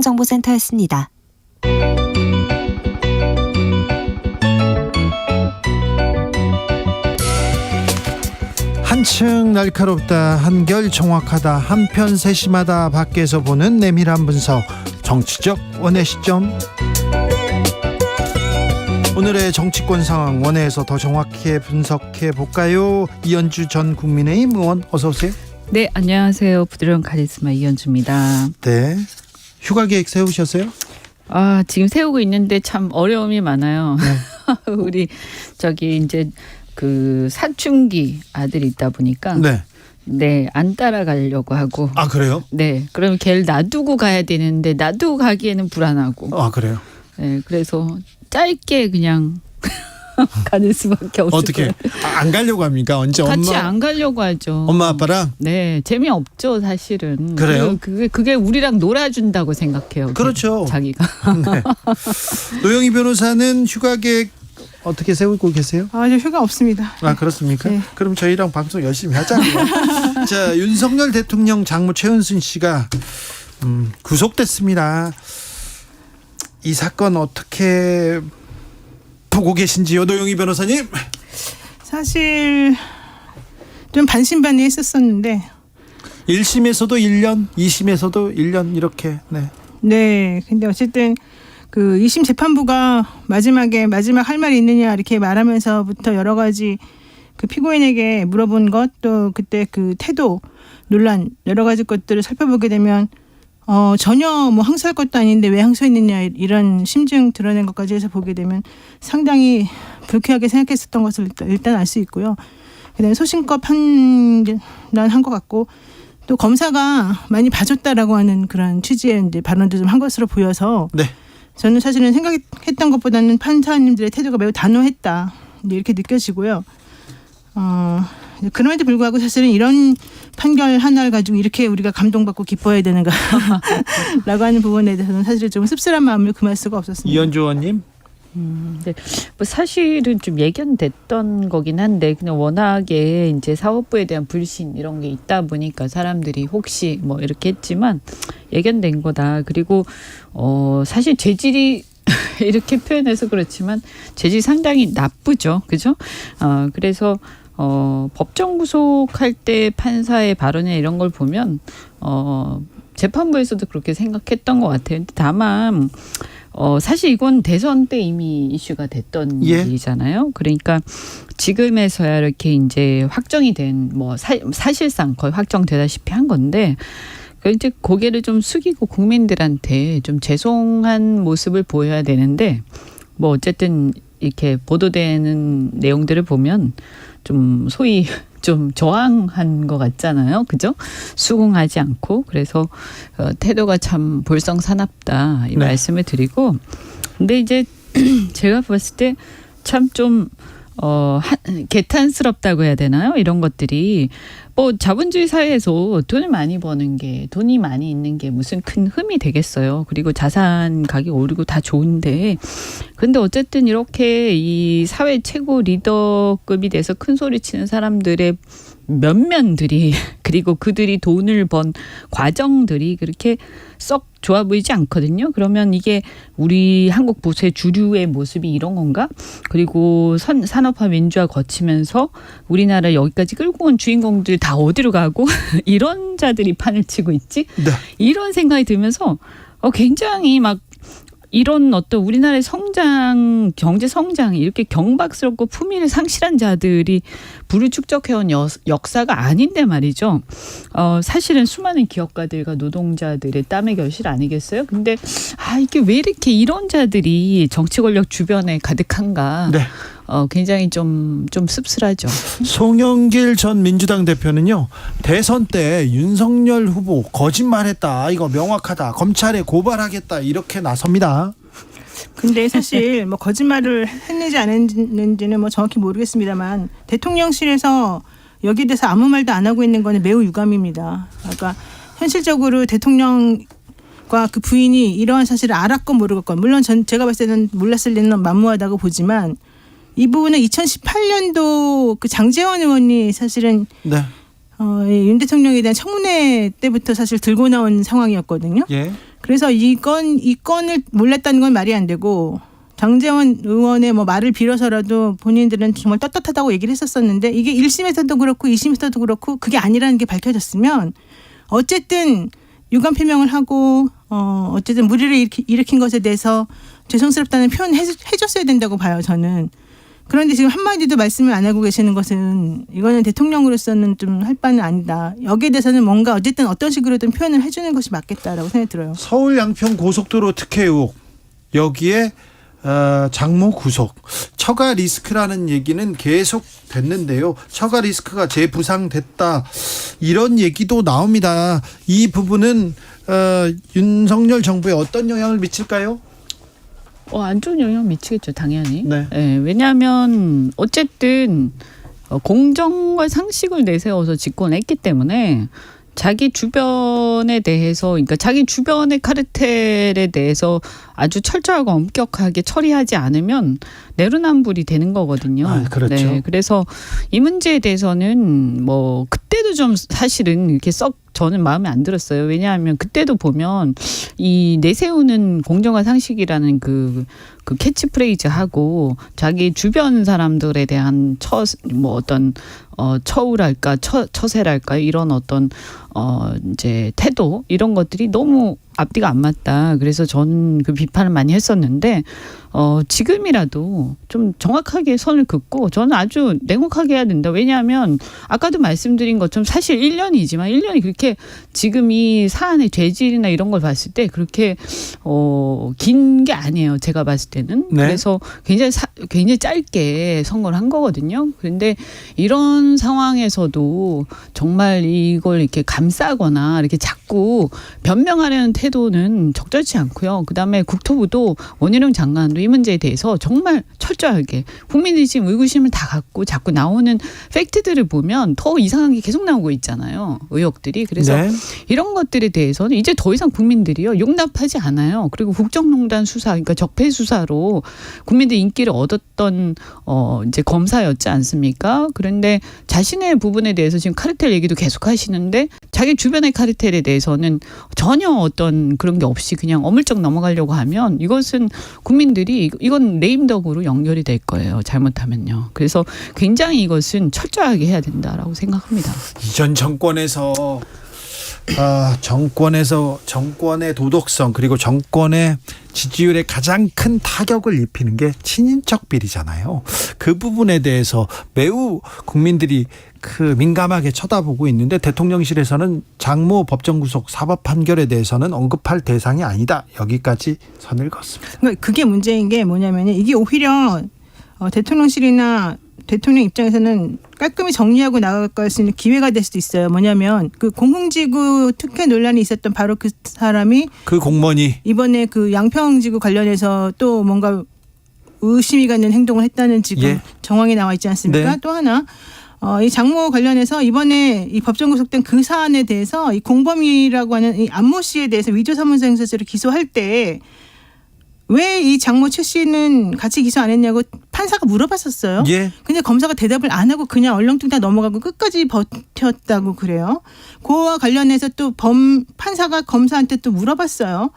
교통정보센터였습니다. 한층 날카롭다, 한결 정확하다, 한편 세심하다. 밖에서 보는 내밀한 분석, 정치적 원의 시점. 오늘의 정치권 상황 원회에서 더 정확히 분석해 볼까요? 이현주 전 국민의힘 의원 어서 오세요. 네, 안녕하세요. 부드러운 카리스마 이현주입니다. 네, 휴가 계획 세우셨어요? 지금 세우고 있는데 참 어려움이 많아요. 네. 우리 이제 그 사춘기 아들이 있다 보니까 네, 안 따라가려고 하고. 아, 그래요? 네, 그러면 걔를 놔두고 가야 되는데 놔두고 가기에는 불안하고. 아, 그래요? 네, 그래서 짧게 그냥 가는 수밖에 없어요. 어떻게 안 가려고 합니까? 언제 같이 안 가려고 하죠. 엄마 아빠랑? 네, 재미없죠 사실은. 그래요? 그게 우리랑 놀아준다고 생각해요. 그렇죠. 자기가. 네. 노영희 변호사는 휴가 계획 어떻게 세우고 계세요? 저 휴가 없습니다. 아, 그렇습니까? 네. 그럼 저희랑 방송 열심히 하자고요. 자, 윤석열 대통령 장모 최은순 씨가 구속됐습니다. 이 사건 어떻게 보고 계신지요, 노영희 변호사님? 사실 좀 반신반의했었는데 1심에서도 1년, 2심에서도 1년 이렇게. 네. 근데 어쨌든 그 2심 재판부가 마지막 할 말이 있느냐 이렇게 말하면서부터 여러 가지 그 피고인에게 물어본 것, 또 그때 그 태도 논란 여러 가지 것들을 살펴보게 되면 전혀 뭐 항소할 것도 아닌데 왜 항소했느냐 이런 심증 드러낸 것까지 해서 보게 되면 상당히 불쾌하게 생각했었던 것을 일단 알 수 있고요. 그다음에 소신껏 판단한 것 같고, 또 검사가 많이 봐줬다라고 하는 그런 취지의 이제 발언도 좀 한 것으로 보여서 네. 저는 사실은 생각했던 것보다는 판사님들의 태도가 매우 단호했다 이렇게 느껴지고요. 그럼에도 불구하고 사실은 이런 판결 하나를 가지고 이렇게 우리가 감동받고 기뻐해야 되는가라고 하는 부분에 대해서는 사실 좀 씁쓸한 마음을 금할 수가 없었습니다. 이현주 의원님? 네. 뭐 사실은 좀 예견됐던 거긴 한데 그냥 워낙에 이제 사법부에 대한 불신 이런 게 있다 보니까 사람들이 혹시 뭐 이렇게 했지만 예견된 거다. 그리고 사실 죄질이 이렇게 표현해서 그렇지만 죄질이 상당히 나쁘죠, 그죠? 그래서 법정 구속할 때 판사의 발언이나 이런 걸 보면 재판부에서도 그렇게 생각했던 것 같아요. 근데 다만 사실 이건 대선 때 이미 이슈가 됐던 일이잖아요. 그러니까 지금에서야 이렇게 이제 확정이 된 뭐 사실상 거의 확정되다시피 한 건데, 이제 고개를 좀 숙이고 국민들한테 좀 죄송한 모습을 보여야 되는데, 뭐 어쨌든 이렇게 보도되는 내용들을 보면 좀 소위 좀 저항한 것 같잖아요, 그죠? 수긍하지 않고. 그래서 태도가 참 볼썽사납다 이 말씀을 드리고, 근데 이제 제가 봤을 때 참 좀 개탄스럽다고 해야 되나요? 이런 것들이 뭐 자본주의 사회에서 돈을 많이 버는 게, 돈이 많이 있는 게 무슨 큰 흠이 되겠어요. 그리고 자산 가격 오르고 다 좋은데, 근데 어쨌든 이렇게 이 사회 최고 리더급이 돼서 큰 소리 치는 사람들의 면면들이, 그리고 그들이 돈을 번 과정들이 그렇게 썩 좋아 보이지 않거든요. 그러면 이게 우리 한국 보수의 주류의 모습이 이런 건가? 그리고 산업화 민주화 거치면서 우리나라 여기까지 끌고 온 주인공들 다 어디로 가고 이런 자들이 판을 치고 있지? 네. 이런 생각이 들면서 굉장히 막 이런 어떤 우리나라의 성장, 경제 성장이 이렇게 경박스럽고 품위를 상실한 자들이 부를 축적해온 역사가 아닌데 말이죠. 사실은 수많은 기업가들과 노동자들의 땀의 결실 아니겠어요? 근데 이게 왜 이렇게 이런 자들이 정치 권력 주변에 가득한가? 네. 굉장히 좀 씁쓸하죠. 송영길 전 민주당 대표는요, 대선 때 윤석열 후보 거짓말했다, 이거 명확하다, 검찰에 고발하겠다 이렇게 나섭니다. 근데 사실 뭐 거짓말을 했는지 안 했는지는 뭐 정확히 모르겠습니다만, 대통령실에서 여기에 대해서 아무 말도 안 하고 있는 거는 매우 유감입니다. 그러니까 현실적으로 대통령과 그 부인이 이러한 사실을 알았건 모르겠건, 물론 제가 봤을 때는 몰랐을 리는 만무하다고 보지만, 이 부분은 2018년도 그 장제원 의원이 사실은 윤 대통령에 대한 청문회 때부터 사실 들고 나온 상황이었거든요. 예. 그래서 이 건을 몰랐다는 건 말이 안 되고 장제원 의원의 뭐 말을 빌어서라도 본인들은 정말 떳떳하다고 얘기를 했었었는데 이게 1심에서도 그렇고 2심에서도 그렇고 그게 아니라는 게 밝혀졌으면 어쨌든 유감 표명을 하고 어쨌든 무리를 일으킨 것에 대해서 죄송스럽다는 표현을 해줬어야 된다고 봐요, 저는. 그런데 지금 한마디도 말씀을 안 하고 계시는 것은 이거는 대통령으로서는 좀 할 바는 아니다. 여기에 대해서는 뭔가 어쨌든 어떤 식으로든 표현을 해주는 것이 맞겠다라고 생각이 들어요. 서울 양평 고속도로 특혜 의혹 여기에 장모 구속 처가 리스크라는 얘기는 계속 됐는데요. 처가 리스크가 재부상됐다 이런 얘기도 나옵니다. 이 부분은 윤석열 정부에 어떤 영향을 미칠까요? 안 좋은 영향 미치겠죠, 당연히. 네. 네, 왜냐하면 어쨌든 공정과 상식을 내세워서 집권했기 때문에 자기 주변에 대해서, 그러니까 자기 주변의 카르텔에 대해서 아주 철저하고 엄격하게 처리하지 않으면 내로남불이 되는 거거든요. 그렇죠. 네, 그래서 이 문제에 대해서는 뭐 그때도 좀 사실은 이렇게 썩 저는 마음에 안 들었어요. 왜냐하면 그때도 보면 이 내세우는 공정과 상식이라는 그 캐치프레이즈하고 자기 주변 사람들에 대한 어떤 처우랄까 처세랄까 이런 어떤 이제 태도 이런 것들이 너무 앞뒤가 안 맞다. 그래서 저는 그 비판을 많이 했었는데 지금이라도 좀 정확하게 선을 긋고 저는 아주 냉혹하게 해야 된다. 왜냐하면 아까도 말씀드린 것처럼 사실 1년이지만 1년이 그렇게 지금 이 사안의 죄질이나 이런 걸 봤을 때 그렇게 긴 게 아니에요. 제가 봤을 때는. 네. 그래서 굉장히 짧게 선고를 한 거거든요. 그런데 이런 상황에서도 정말 이걸 이렇게 감싸거나 이렇게 자꾸 변명하려는 태도는 적절치 않고요. 그다음에 국토부도 원희룡 장관도 이 문제에 대해서 정말 철저하게 국민들이 지금 의구심을 다 갖고 자꾸 나오는 팩트들을 보면 더 이상한 게 계속 나오고 있잖아요. 의혹들이. 그래서 네. 이런 것들에 대해서는 이제 더 이상 국민들이요 용납하지 않아요. 그리고 국정농단 수사, 그러니까 적폐 수사로 국민들 인기를 얻었던 이제 검사였지 않습니까? 그런데 자신의 부분에 대해서 지금 카르텔 얘기도 계속 하시는데 자기 주변의 카르텔에 대해서는 전혀 어떤 그런 게 없이 그냥 어물쩍 넘어가려고 하면 이것은 국민들이 이건 레임덕으로 연결이 될 거예요. 잘못하면요. 그래서 굉장히 이것은 철저하게 해야 된다라고 생각합니다. 이전 정권에서 정권의 도덕성 그리고 정권의 지지율에 가장 큰 타격을 입히는 게 친인척 비리잖아요. 그 부분에 대해서 매우 국민들이 민감하게 쳐다보고 있는데 대통령실에서는 장모 법정 구속 사법 판결에 대해서는 언급할 대상이 아니다. 여기까지 선을 긋습니다. 그게 문제인 게 뭐냐면 이게 오히려 대통령실이나 대통령 입장에서는 깔끔히 정리하고 나갈 수 있는 기회가 될 수도 있어요. 뭐냐면 그 공흥지구 특혜 논란이 있었던 바로 그 사람이 그 공무원이 이번에 그 양평지구 관련해서 또 뭔가 의심이 가는 행동을 했다는 지금 정황이 나와 있지 않습니까? 네. 또 하나 이 장모 관련해서 이번에 이 법정 구속된 그 사안에 대해서 이 공범이라고 하는 이 안모 씨에 대해서 위조사문서 행사죄로 기소할 때 왜 이 장모 최 씨는 같이 기소 안 했냐고 판사가 물어봤었어요. 예. 근데 검사가 대답을 안 하고 그냥 얼렁뚱땅 넘어가고 끝까지 버텼다고 그래요. 그와 관련해서 또 판사가 검사한테 또 물어봤어요.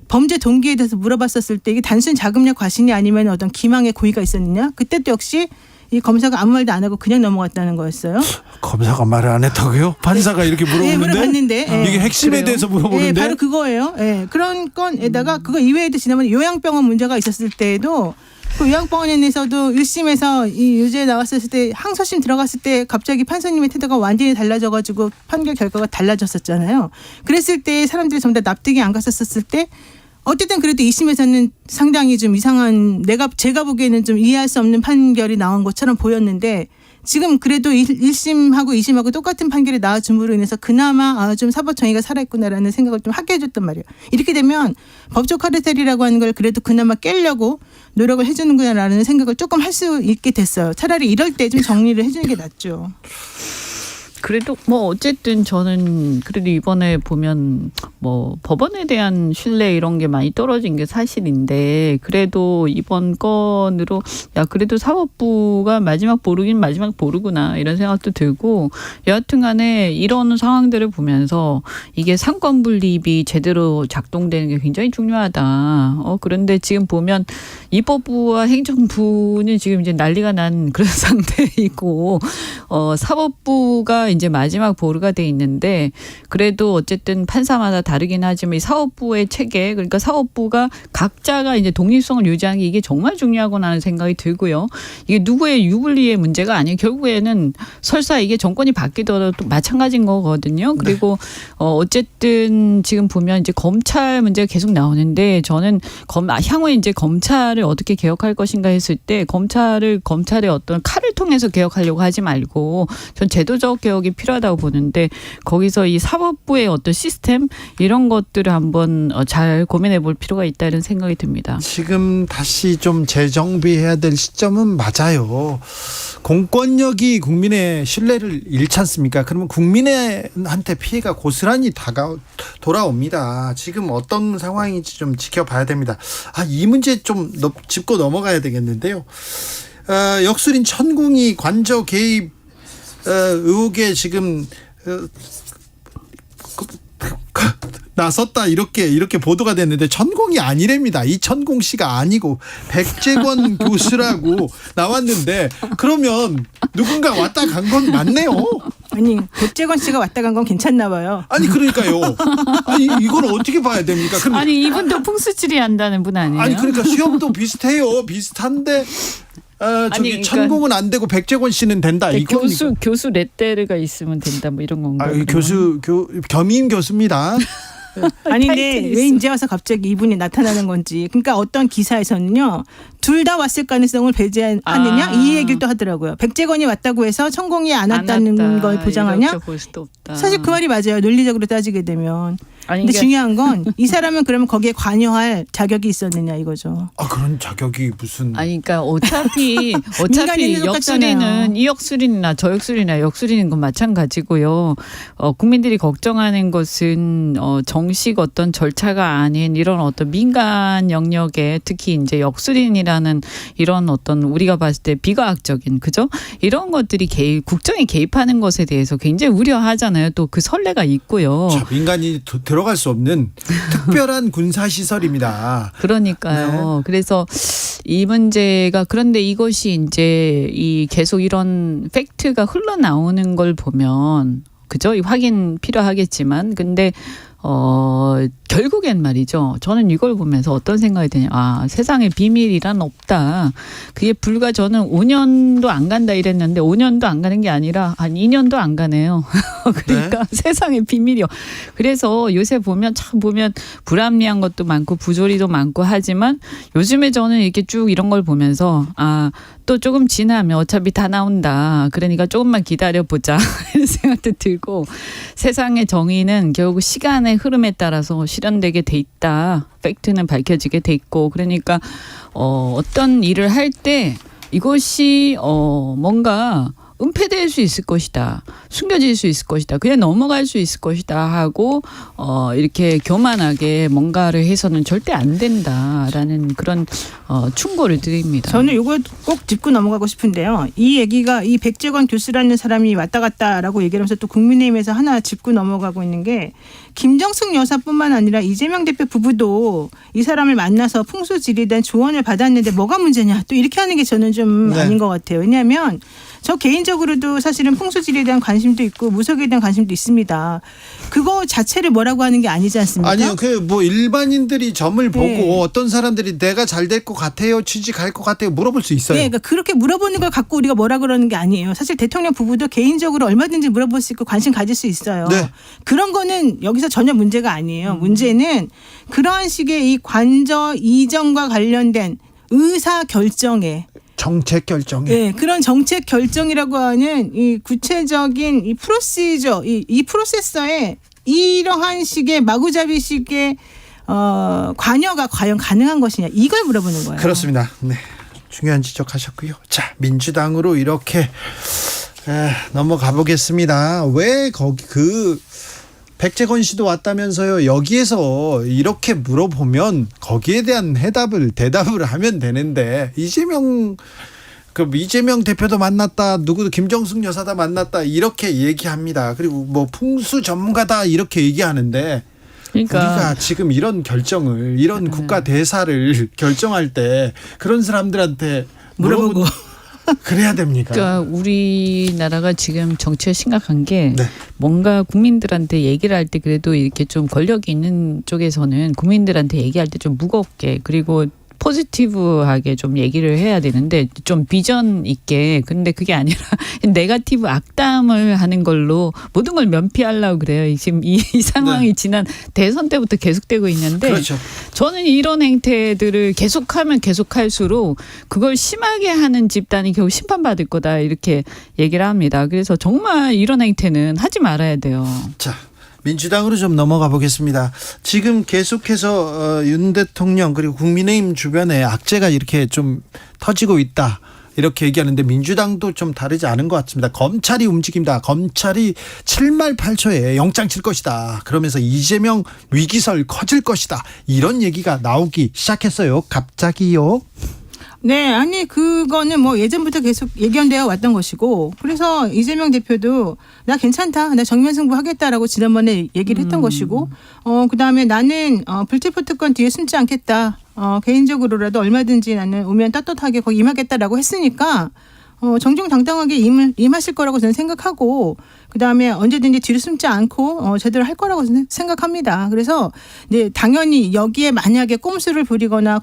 범죄 동기에 대해서 물어봤었을 때 이게 단순 자금력 과신이 아니면 어떤 기망의 고의가 있었느냐. 그때 또 역시 이 검사가 아무 말도 안 하고 그냥 넘어갔다는 거였어요. 검사가 말을 안 했다고요? 판사가 이렇게 물어보는데? 물어봤는데 이게 핵심에 그래요. 대해서 물어보는데? 바로 그거예요. 그런 건에다가 그거 이외에도 지난번에 요양병원 문제가 있었을 때에도 그 요양병원에서도 1심에서 이 유죄 나왔을 때 항소심 들어갔을 때 갑자기 판사님의 태도가 완전히 달라져가지고 판결 결과가 달라졌었잖아요. 그랬을 때 사람들이 전부 다 납득이 안 갔었을 때 어쨌든 그래도 2심에서는 상당히 좀 이상한 제가 보기에는 좀 이해할 수 없는 판결이 나온 것처럼 보였는데 지금 그래도 1심하고 2심하고 똑같은 판결이 나와줌으로 인해서 그나마 좀 사법 정의가 살아있구나라는 생각을 좀 하게 해줬단 말이에요. 이렇게 되면 법적 카르텔이라고 하는 걸 그래도 그나마 깨려고 노력을 해주는구나라는 생각을 조금 할 수 있게 됐어요. 차라리 이럴 때 좀 정리를 해주는 게 낫죠. 그래도 뭐 어쨌든 저는 그래도 이번에 보면 뭐 법원에 대한 신뢰 이런 게 많이 떨어진 게 사실인데 그래도 이번 건으로 야 그래도 사법부가 마지막 보루긴 마지막 보루구나 이런 생각도 들고 여하튼간에 이런 상황들을 보면서 이게 상권 분립이 제대로 작동되는 게 굉장히 중요하다. 그런데 지금 보면 입법부와 행정부는 지금 이제 난리가 난 그런 상태이고 사법부가 이제 마지막 보루가 돼 있는데 그래도 어쨌든 판사마다 다르긴 하지만 이 사법부의 체계 그러니까 사법부가 각자가 이제 독립성을 유지하는 게 이게 정말 중요하구나 하는 생각이 들고요. 이게 누구의 유불리의 문제가 아니에요. 결국에는 설사 이게 정권이 바뀌더라도 마찬가지인 거거든요. 그리고 어쨌든 지금 보면 이제 검찰 문제가 계속 나오는데 저는 향후에 이제 검찰을 어떻게 개혁할 것인가 했을 때 검찰의 어떤 칼을 통해서 개혁하려고 하지 말고 전 제도적 개혁이 필요하다고 보는데 거기서 이 사법부의 어떤 시스템 이런 것들을 한번 잘 고민해 볼 필요가 있다 이런 생각이 듭니다. 지금 다시 좀 재정비해야 될 시점은 맞아요. 공권력이 국민의 신뢰를 잃지 않습니까? 그러면 국민한테 피해가 고스란히 돌아옵니다. 지금 어떤 상황인지 좀 지켜봐야 됩니다. 이 문제 좀 짚고 넘어가야 되겠는데요. 역술인 천궁이 관저 개입 의혹에 지금 나섰다 이렇게 보도가 됐는데 천공이 아니랍니다. 이 천공 씨가 아니고 백재권 교수라고 나왔는데 그러면 누군가 왔다 간 건 맞네요. 아니 백재권 씨가 왔다 간 건 괜찮나 봐요. 아니 그러니까요. 아니 이걸 어떻게 봐야 됩니까? 아니 이분도 풍수지리 한다는 분 아니에요? 아니 그러니까 시험도 비슷해요. 비슷한데 그러니까 천공은 안 되고 백재권 씨는 된다. 교수 레테르가 있으면 된다 뭐 이런 건가? 겸임 교수입니다. 아니 근데 왜 이제 와서 갑자기 이분이 나타나는 건지. 그러니까 어떤 기사에서는요. 둘 다 왔을 가능성을 배제하느냐 이 얘기를 또 하더라고요. 백재권이 왔다고 해서 천공이 안 왔다는 걸 보장하냐? 볼 수도 없다. 사실 그 말이 맞아요. 논리적으로 따지게 되면. 아니, 근데 중요한 건 이 사람은 그러면 거기에 관여할 자격이 있었느냐 이거죠. 그런 자격이 무슨? 아니 그러니까 어차피 민간인은 역술인은 똑같잖아요. 이 역술인이나 저 역술이나 역술인인 건 마찬가지고요. 국민들이 걱정하는 것은 정식 어떤 절차가 아닌 이런 어떤 민간 영역에 특히 이제 역술인이라는 이런 어떤 우리가 봤을 때 비과학적인 그죠? 이런 것들이 국정에 개입하는 것에 대해서 굉장히 우려하잖아요. 또 그 선례가 있고요. 자, 민간이 들어갈 수 없는 특별한 군사시설입니다. 그러니까요. 네. 그래서 이 문제가 그런데 이것이 이제 이 계속 이런 팩트가 흘러나오는 걸 보면 그죠? 확인 필요하겠지만 근데 결국엔 말이죠. 저는 이걸 보면서 어떤 생각이 드냐. 세상에 비밀이란 없다. 그게 불과 저는 5년도 안 간다 이랬는데 5년도 안 가는 게 아니라 한 2년도 안 가네요. 그러니까 네. 세상에 비밀이요. 그래서 요새 보면 불합리한 것도 많고 부조리도 많고 하지만 요즘에 저는 이렇게 쭉 이런 걸 보면서 또 조금 지나면 어차피 다 나온다. 그러니까 조금만 기다려보자. 이런 생각도 들고 세상의 정의는 결국 시간의 흐름에 따라서 실현되게 돼 있다. 팩트는 밝혀지게 돼 있고 그러니까 어떤 일을 할 때 이것이 뭔가 은폐될 수 있을 것이다. 숨겨질 수 있을 것이다. 그냥 넘어갈 수 있을 것이다 하고 이렇게 교만하게 뭔가를 해서는 절대 안 된다라는 그런 충고를 드립니다. 저는 이거 꼭 짚고 넘어가고 싶은데요. 이 얘기가 이 백재권 교수라는 사람이 왔다 갔다라고 얘기하면서 또 국민의힘에서 하나 짚고 넘어가고 있는 게 김정숙 여사뿐만 아니라 이재명 대표 부부도 이 사람을 만나서 풍수지리에 대한 조언을 받았는데 뭐가 문제냐 또 이렇게 하는 게 저는 좀 아닌 것 같아요. 왜냐하면 저 개인적으로도 사실은 풍수지리에 대한 관심도 있고 무속에 대한 관심도 있습니다. 그거 자체를 뭐라고 하는 게 아니지 않습니까? 아니요. 일반인들이 점을 보고 어떤 사람들이 내가 잘 될 것 같아요. 취직할 것 같아요. 물어볼 수 있어요. 네, 그러니까 그렇게 물어보는 걸 갖고 우리가 뭐라 그러는 게 아니에요. 사실 대통령 부부도 개인적으로 얼마든지 물어볼 수 있고 관심 가질 수 있어요. 네. 그런 거는 여기서 전혀 문제가 아니에요. 문제는 그러한 식의 이 관저 이전과 관련된 의사 결정에 정책 결정에. 네, 그런 정책 결정이라고 하는 이 구체적인 이 프로시저, 이 프로세서에 이러한 식의 마구잡이식의 관여가 과연 가능한 것이냐 이걸 물어보는 거예요. 그렇습니다. 네, 중요한 지적하셨고요. 자, 민주당으로 이렇게 넘어가 보겠습니다. 왜 거기 백재건 씨도 왔다면서요. 여기에서 이렇게 물어보면 거기에 대한 대답을 하면 되는데 이재명 대표도 만났다. 누구도 김정숙 여사다 만났다. 이렇게 얘기합니다. 그리고 뭐 풍수 전문가다 이렇게 얘기하는데 그러니까 우리가 지금 이런 결정을 이런 국가 대사를 결정할 때 그런 사람들한테 물어보고 그래야 됩니까? 그러니까 우리나라가 지금 정치가 심각한 게 네. 뭔가 국민들한테 얘기를 할 때 그래도 이렇게 좀 권력이 있는 쪽에서는 국민들한테 얘기할 때 좀 무겁게 그리고 포지티브하게 좀 얘기를 해야 되는데 좀 비전 있게 근데 그게 아니라 네거티브 악담을 하는 걸로 모든 걸 면피하려고 그래요. 지금 이 상황이 네. 지난 대선 때부터 계속되고 있는데 그렇죠. 저는 이런 행태들을 계속하면 계속할수록 그걸 심하게 하는 집단이 결국 심판받을 거다 이렇게 얘기를 합니다. 그래서 정말 이런 행태는 하지 말아야 돼요. 자, 민주당으로 좀 넘어가 보겠습니다. 지금 계속해서 윤 대통령 그리고 국민의힘 주변에 악재가 이렇게 좀 터지고 있다. 이렇게 얘기하는데 민주당도 좀 다르지 않은 것 같습니다. 검찰이 움직입니다. 검찰이 7말 8초에 영장 칠 것이다. 그러면서 이재명 위기설 커질 것이다. 이런 얘기가 나오기 시작했어요. 갑자기요. 네, 아니 그거는 뭐 예전부터 계속 예견되어 왔던 것이고 그래서 이재명 대표도 나 괜찮다, 나 정면승부 하겠다라고 지난번에 얘기를 했던 것이고 그다음에 나는 불체포 특권 뒤에 숨지 않겠다. 개인적으로라도 얼마든지 나는 오면 떳떳하게 거기 임하겠다라고 했으니까 정정당당하게 임하실 거라고 저는 생각하고 그다음에 언제든지 뒤로 숨지 않고 제대로 할 거라고 저는 생각합니다. 그래서 이제 당연히 여기에 만약에 꼼수를 부리거나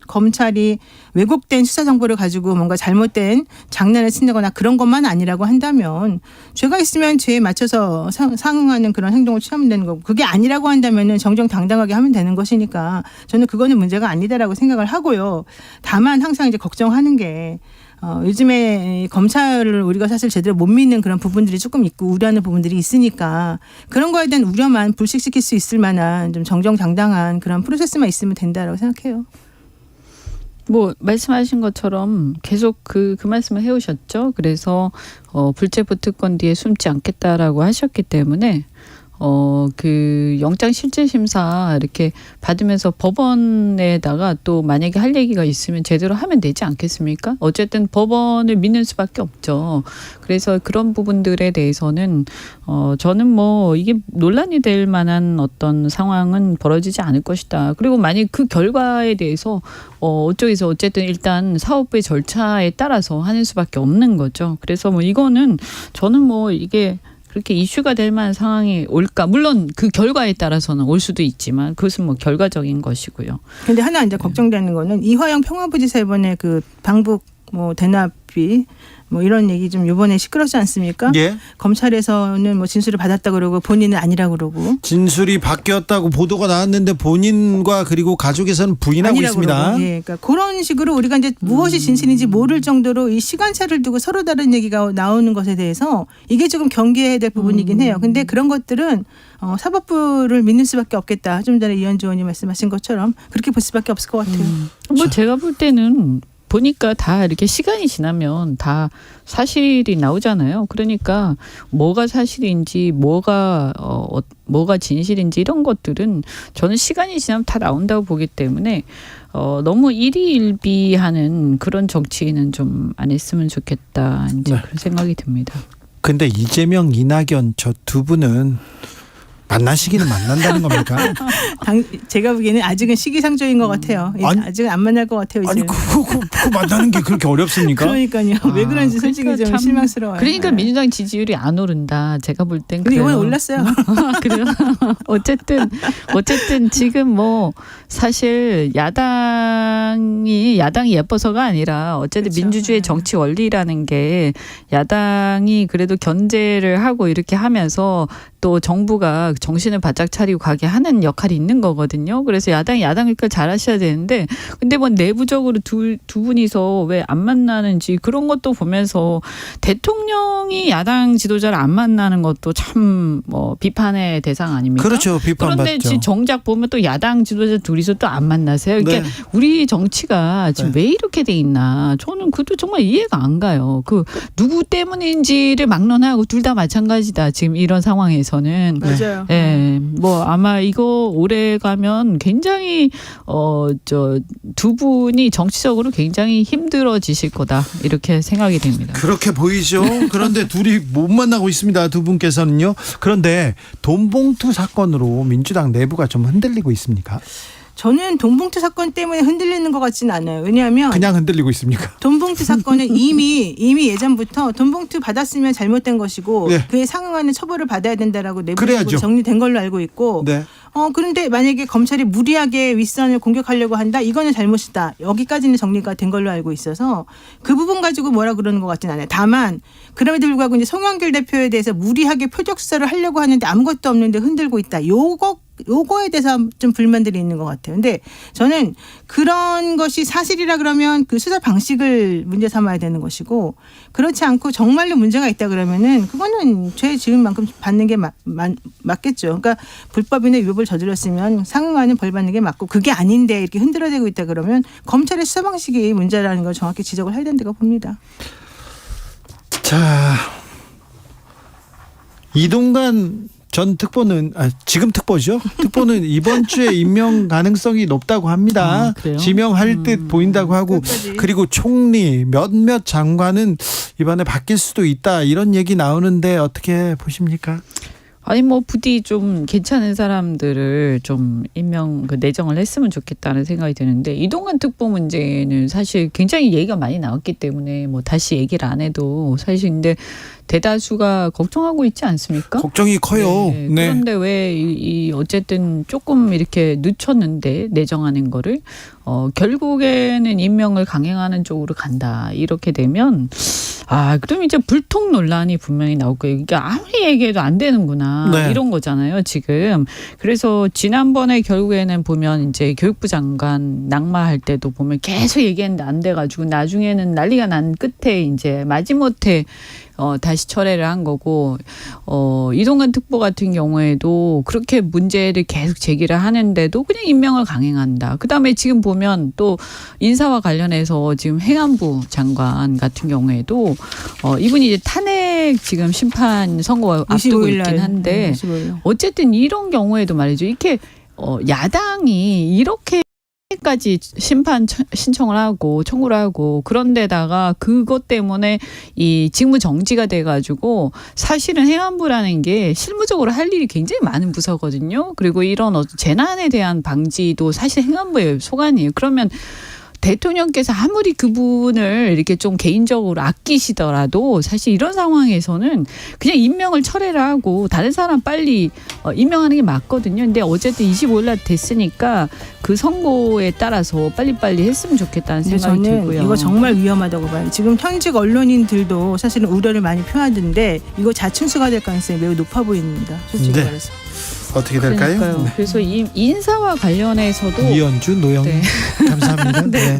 검찰이 왜곡된 수사 정보를 가지고 뭔가 잘못된 장난을 친다거나 그런 것만 아니라고 한다면 죄가 있으면 죄에 맞춰서 상응하는 그런 행동을 취하면 되는 거고 그게 아니라고 한다면은 정정당당하게 하면 되는 것이니까 저는 그거는 문제가 아니다라고 생각을 하고요. 다만 항상 이제 걱정하는 게 요즘에 검찰을 우리가 사실 제대로 못 믿는 그런 부분들이 조금 있고 우려하는 부분들이 있으니까 그런 거에 대한 우려만 불식시킬 수 있을 만한 좀 정정당당한 그런 프로세스만 있으면 된다라고 생각해요. 뭐 말씀하신 것처럼 계속 그 말씀을 해오셨죠. 그래서 불체포 특권 뒤에 숨지 않겠다라고 하셨기 때문에 그 영장 실질 심사 이렇게 받으면서 법원에다가 또 만약에 할 얘기가 있으면 제대로 하면 되지 않겠습니까? 어쨌든 법원을 믿는 수밖에 없죠. 그래서 그런 부분들에 대해서는 저는 뭐 이게 논란이 될 만한 어떤 상황은 벌어지지 않을 것이다. 그리고 만약 그 결과에 대해서 어쩌기서 어쨌든 일단 사법부의 절차에 따라서 하는 수밖에 없는 거죠. 그래서 뭐 이거는 저는 뭐 이게 그렇게 이슈가 될 만한 상황이 올까? 물론 그 결과에 따라서는 올 수도 있지만 그것은 뭐 결과적인 것이고요. 근데 하나 이제 걱정되는 거는 이화영 평화부지사 이번에 그 방북 뭐 대납비 뭐 이런 얘기 좀 이번에 시끄럽지 않습니까? 예. 검찰에서는 뭐 진술을 받았다 그러고 본인은 아니라 그러고 진술이 바뀌었다고 보도가 나왔는데 본인과 그리고 가족에서는 부인하고 아니라고 있습니다. 그러고. 예, 그러니까 그런 식으로 우리가 이제 무엇이 진실인지 모를 정도로 이 시간차를 두고 서로 다른 얘기가 나오는 것에 대해서 이게 조금 경계해야 될 부분이긴 해요. 근데 그런 것들은 사법부를 믿는 수밖에 없겠다. 좀 전에 이현주 의원이 말씀하신 것처럼 그렇게 볼 수밖에 없을 것 같아요. 뭐 제가 볼 때는 보니까 다 이렇게 시간이 지나면 다 사실이 나오잖아요. 그러니까 뭐가 사실인지 뭐가 진실인지 이런 것들은 저는 시간이 지나면 다 나온다고 보기 때문에 너무 일희일비하는 그런 정치는 좀 안 했으면 좋겠다. 이제 네. 그런 생각이 듭니다. 근데 이재명, 이낙연 저 두 분은 만나시기는 만난다는 겁니까? 제가 보기에는 아직은 시기상조인 것 같아요. 아니, 아직은 안 만날 것 같아요. 아니 이제는. 그거 만나는 게 그렇게 어렵습니까? 그러니까요. 왜 그런지 솔직히 그러니까 좀 참- 실망스러워요. 그러니까 네. 민주당 지지율이 안 오른다. 제가 볼 땐 근데 그래요. 이번에 올랐어요. 그래요. 어쨌든 지금 뭐 사실 야당이 예뻐서가 아니라 어쨌든 그렇죠. 민주주의 네. 정치 원리라는 게 야당이 그래도 견제를 하고 이렇게 하면서 또 정부가 정신을 바짝 차리고 가게 하는 역할이 있는 거거든요. 그래서 야당이 야당이니까 잘하셔야 되는데 근데 뭐 내부적으로 두 분이서 왜 안 만나는지 그런 것도 보면서 대통령이 야당 지도자를 안 만나는 것도 참 뭐 비판의 대상 아닙니까? 그렇죠. 비판받죠. 그런데 지금 정작 보면 또 야당 지도자 둘이서 또 안 만나세요. 그러니까 네. 우리 정치가 지금 왜 이렇게 돼 있나? 저는 그것도 정말 이해가 안 가요. 그 누구 때문인지를 막론하고 둘 다 마찬가지다. 지금 이런 상황에서는. 맞아요. 예, 뭐 아마 이거 오래 가면 굉장히 저 두 분이 정치적으로 굉장히 힘들어지실 거다 이렇게 생각이 됩니다. 그렇게 보이죠. 그런데 둘이 못 만나고 있습니다. 두 분께서는요. 그런데 돈봉투 사건으로 민주당 내부가 좀 흔들리고 있습니까? 저는 돈봉투 사건 때문에 흔들리는 것 같지는 않아요. 왜냐하면 그냥 흔들리고 있습니까? 돈봉투 사건은 이미 예전부터 돈봉투 받았으면 잘못된 것이고 네. 그에 상응하는 처벌을 받아야 된다라고 내부적으로 그래야죠. 정리된 걸로 알고 있고 네. 그런데 만약에 검찰이 무리하게 윗선을 공격하려고 한다 이거는 잘못이다 여기까지는 정리가 된 걸로 알고 있어서 그 부분 가지고 뭐라 그러는 것 같지는 않아요. 다만 그럼에도 불구하고 이제 송영길 대표에 대해서 무리하게 표적 수사를 하려고 하는데 아무것도 없는데 흔들고 있다. 요거에 대해서 좀 불만들이 있는 것 같아요. 근데 저는 그런 것이 사실이라 그러면 그 수사 방식을 문제 삼아야 되는 것이고 그렇지 않고 정말로 문제가 있다 그러면은 그거는 죄 지은 만큼 받는 게 맞겠죠. 그러니까 불법이나 위법을 저질렀으면 상응하는 벌 받는 게 맞고 그게 아닌데 이렇게 흔들어대고 있다 그러면 검찰의 수사 방식이 문제라는 걸 정확히 지적을 해야 된다고 봅니다. 자, 이동관 전 특보는 지금 특보죠. 특보는 이번 주에 임명 가능성이 높다고 합니다. 그래요? 지명할 듯 보인다고 하고 끝까지. 그리고 총리 몇몇 장관은 이번에 바뀔 수도 있다 이런 얘기 나오는데 어떻게 보십니까? 아니 뭐 부디 좀 괜찮은 사람들을 좀 임명 내정을 했으면 좋겠다는 생각이 드는데 이동관 특보 문제는 사실 굉장히 얘기가 많이 나왔기 때문에 뭐 다시 얘기를 안 해도 사실 근데 대다수가 걱정하고 있지 않습니까? 걱정이 커요. 네. 네. 그런데 왜 이 어쨌든 조금 이렇게 늦췄는데 내정하는 거를 결국에는 임명을 강행하는 쪽으로 간다 이렇게 되면 그럼 이제 불통 논란이 분명히 나올 거예요. 그러니까 아무리 얘기해도 안 되는구나 네. 이런 거잖아요 지금. 그래서 지난번에 결국에는 보면 이제 교육부 장관 낙마할 때도 보면 계속 얘기했는데 안 돼가지고 나중에는 난리가 난 끝에 이제 마지못해 다시 철회를 한 거고 이동관 특보 같은 경우에도 그렇게 문제를 계속 제기를 하는데도 그냥 임명을 강행한다. 그다음에 지금 보면 또 인사와 관련해서 지금 행안부 장관 같은 경우에도 이분이 이제 탄핵 지금 심판 선고가 앞두고 25일 날. 있긴 한데 25일. 어쨌든 이런 경우에도 말이죠. 이렇게 야당이 이렇게 까지 심판 신청을 하고 청구를 하고 그런데다가 그것 때문에 이 직무 정지가 돼가지고 사실은 행안부라는 게 실무적으로 할 일이 굉장히 많은 부서거든요. 그리고 이런 재난에 대한 방지도 사실 행안부의 소관이에요. 그러면 대통령께서 아무리 그분을 이렇게 좀 개인적으로 아끼시더라도 사실 이런 상황에서는 그냥 임명을 철회를 하고 다른 사람 빨리 임명하는 게 맞거든요. 근데 어쨌든 25일 날 됐으니까 그 선고에 따라서 빨리빨리 했으면 좋겠다는 근데 생각이 저는 들고요. 이거 정말 위험하다고 봐요. 지금 현직 언론인들도 사실은 우려를 많이 표하던데 이거 자충수가 될 가능성이 매우 높아 보입니다. 솔직히 네. 말해서. 어떻게 될까요? 그러니까요. 네. 그래서 이 인사와 관련해서도 이현주, 노영 네. 감사합니다. 네.